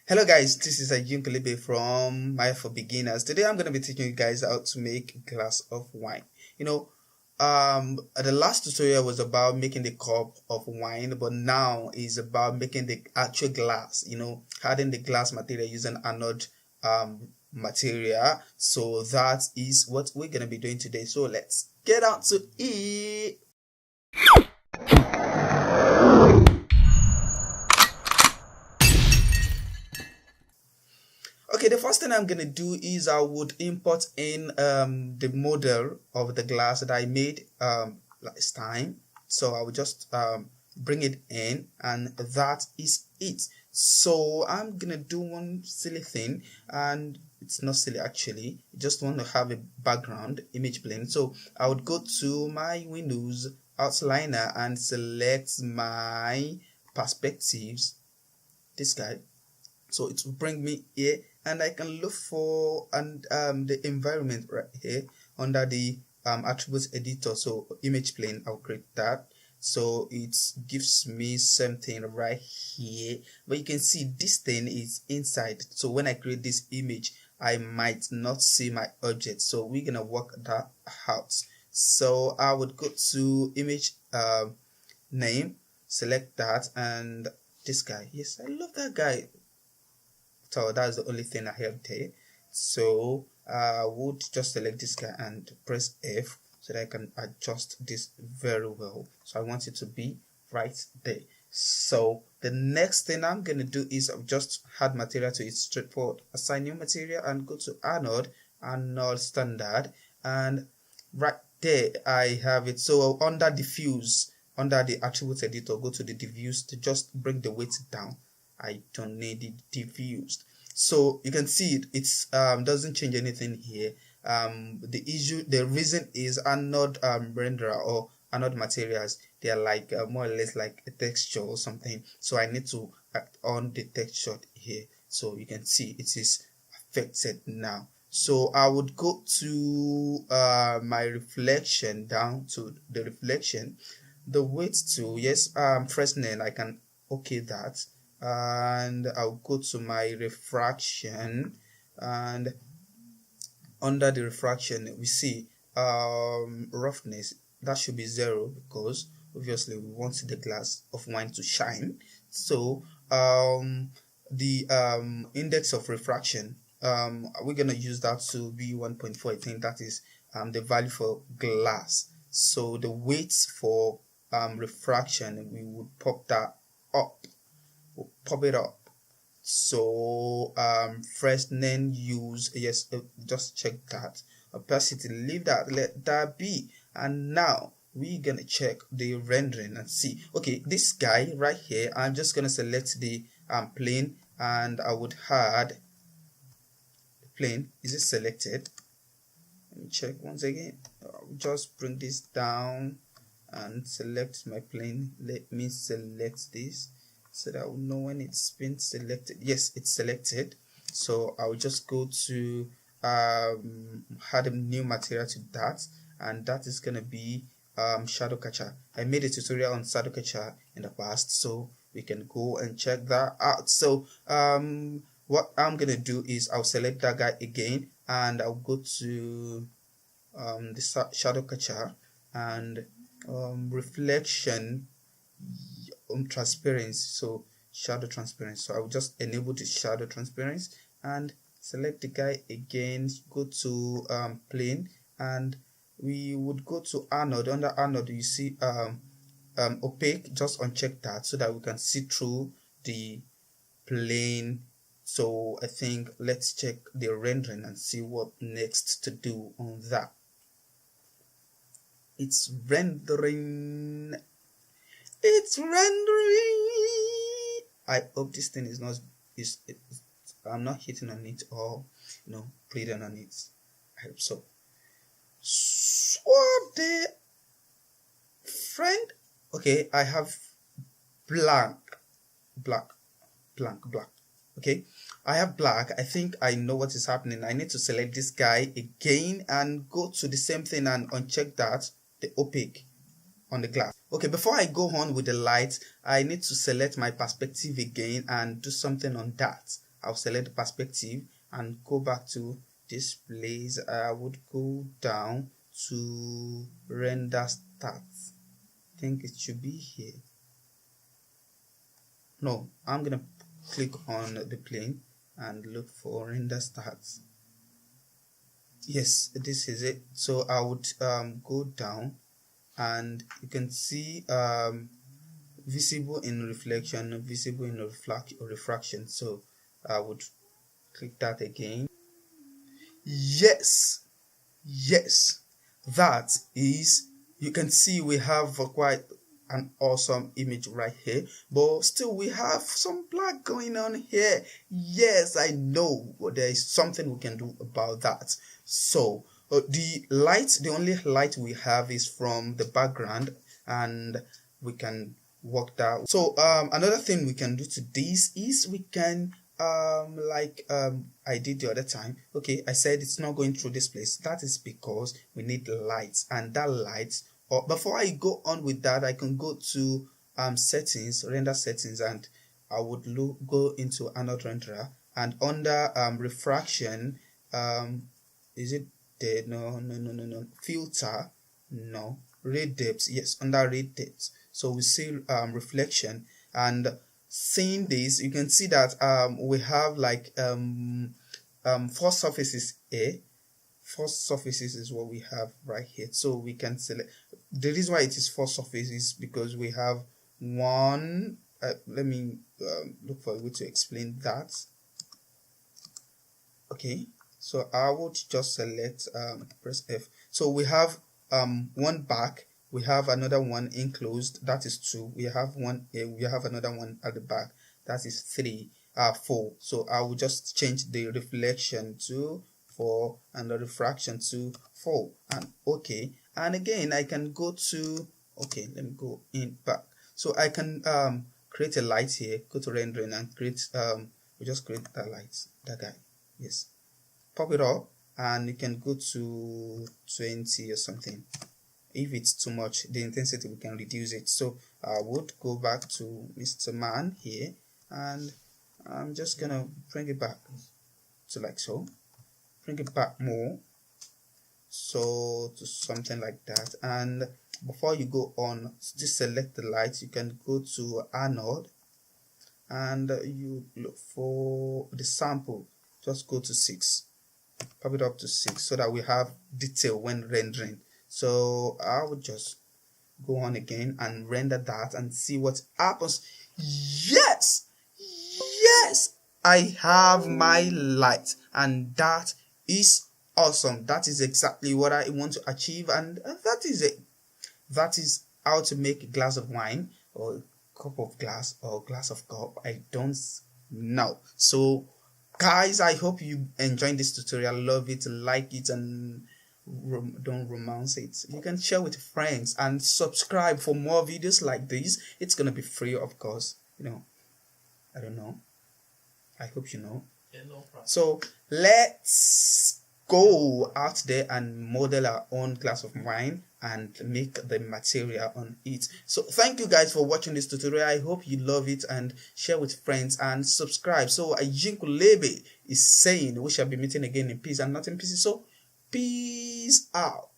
Hello guys, this is Ajun Kalibe from Maya for Beginners. Today I'm going to be teaching you guys how to make a glass of wine. The last tutorial was about making the cup of wine, but now is about making the actual glass, adding the glass material using Arnold material. So that is what we're going to be doing today. So let's get out to it. Okay, the first thing I'm gonna do is I would import in the model of the glass that I made last time. So I will just bring it in, and that is it. So I'm gonna do one silly thing, and it's not silly actually. I just want to have a background image plane. So I would go to my Windows outliner and select my perspectives, this guy. So it will bring me here, and I can look for the environment right here under the attributes editor. So image plane, I'll create that. So it gives me something right here, but you can see this thing is inside. So when I create this image, I might not see my object. So we're gonna work that out. So I would go to image name, select that, and this guy. Yes, I love that guy. So that's the only thing I have there. So I would just select this guy and press F so that I can adjust this very well. So I want it to be right there. So the next thing I'm going to do is I'll just add material to it, straightforward. Assign new material and go to Arnold, Aistandard, and right there I have it. So under diffuse, under the attributes editor, go to the diffuse to just bring the weight down. I don't need it diffused. So you can see it's doesn't change anything here. The reason is Arnold renderer or Arnold materials. They are like more or less like a texture or something. So I need to act on the texture here. So you can see it is affected now. So I would go to my reflection, down to the reflection, the weight tool. Yes, Fresnel, I can okay that, and I'll go to my refraction, and under the refraction we see roughness, that should be 0 because obviously we want the glass of wine to shine. So the index of refraction, we're gonna use that to be 1.4. I think that is the value for glass. So the weights for refraction, we would pop that up. We'll pop it up. So Fresnel use, yes, just check that. Opacity, leave that, let that be. And now we're gonna check the rendering and see. Okay, this guy right here, I'm just gonna select the plane, and I would add the plane. Is it selected? Let me check once again. I'll just bring this down and select my plane. Let me select this so that I will know when it's been selected. Yes, it's selected. So I'll just go to add a new material to that, and that is gonna be shadow catcher. I made a tutorial on shadow catcher in the past, so we can go and check that out. So what I'm gonna do is I'll select that guy again, and I'll go to the shadow catcher and reflection, transparency. So shadow transparency. So I will just enable the shadow transparency and select the guy again. Go to plane, and we would go to Arnold. Under Arnold, you see opaque. Just uncheck that so that we can see through the plane. So I think let's check the rendering and see what next to do on that. It's rendering. It's rendering. I hope this thing is not I'm not hitting on it or bleeding on it. I hope so. So the friend. Okay, I have black. Okay, I have black. I think I know what is happening. I need to select this guy again and go to the same thing and uncheck that, the opaque on the glass. Okay, before I go on with the light, I need to select my perspective again and do something on that. I'll select the perspective and go back to this place. I would go down to render start. I think it should be here. No, I'm gonna click on the plane and look for render start. Yes, this is it. So I would go down, and you can see visible in reflection, visible in refraction. So I would click that again. Yes, that is, you can see we have quite an awesome image right here, but still we have some black going on here. Yes, I know there is something we can do about that. So the only light we have is from the background, and we can work that. So another thing we can do to this is we can I did the other time. Okay, I said it's not going through this place. That is because we need lights, and that light, or before I go on with that, I can go to settings, render settings, and I would go into Arnold renderer, and under refraction, is it there? No, filter, no, ray depth, yes, under ray depth. So we see reflection, and seeing this, you can see that we have like four surfaces here. Four surfaces is what we have right here. So we can select. The reason why it is four surfaces because we have one. Let me look for a way to explain that. Okay, so I would just select press F. So we have one back. We have another one enclosed, that is 2. We have one here, we have another one at the back, that is 3, 4. So I will just change the reflection to 4 and the refraction to 4, and okay. And again, I can go to, okay, let me go in back. So I can create a light here, go to rendering and create, we just create that light, that guy, yes. Pop it up, and you can go to 20 or something. If it's too much, the intensity, we can reduce it. So I would go back to Mr. Man here, and I'm just gonna bring it back to like so. Bring it back more, so to something like that. And before you go on, just select the light. You can go to Arnold, and you look for the sample. Just go to 6. Pop it up to 6 so that we have detail when rendering. So I would just go on again and render that and see what happens. Yes, I have my light, and that is awesome. That is exactly what I want to achieve, and that is it. That is how to make a glass of wine, or a cup of glass, or a glass of cup. I don't know. So guys, I hope you enjoyed this tutorial. Love it, like it, and don't romance it. You can share with friends and subscribe for more videos like this. It's gonna be free, of course. I don't know, I hope you know. Yeah, no problem. So let's go out there and model our own glass of wine and make the material on it. So thank you guys for watching this tutorial. I hope you love it, and share with friends and subscribe. So Ajinkulebe is saying we shall be meeting again in peace and not in pieces. So peace out.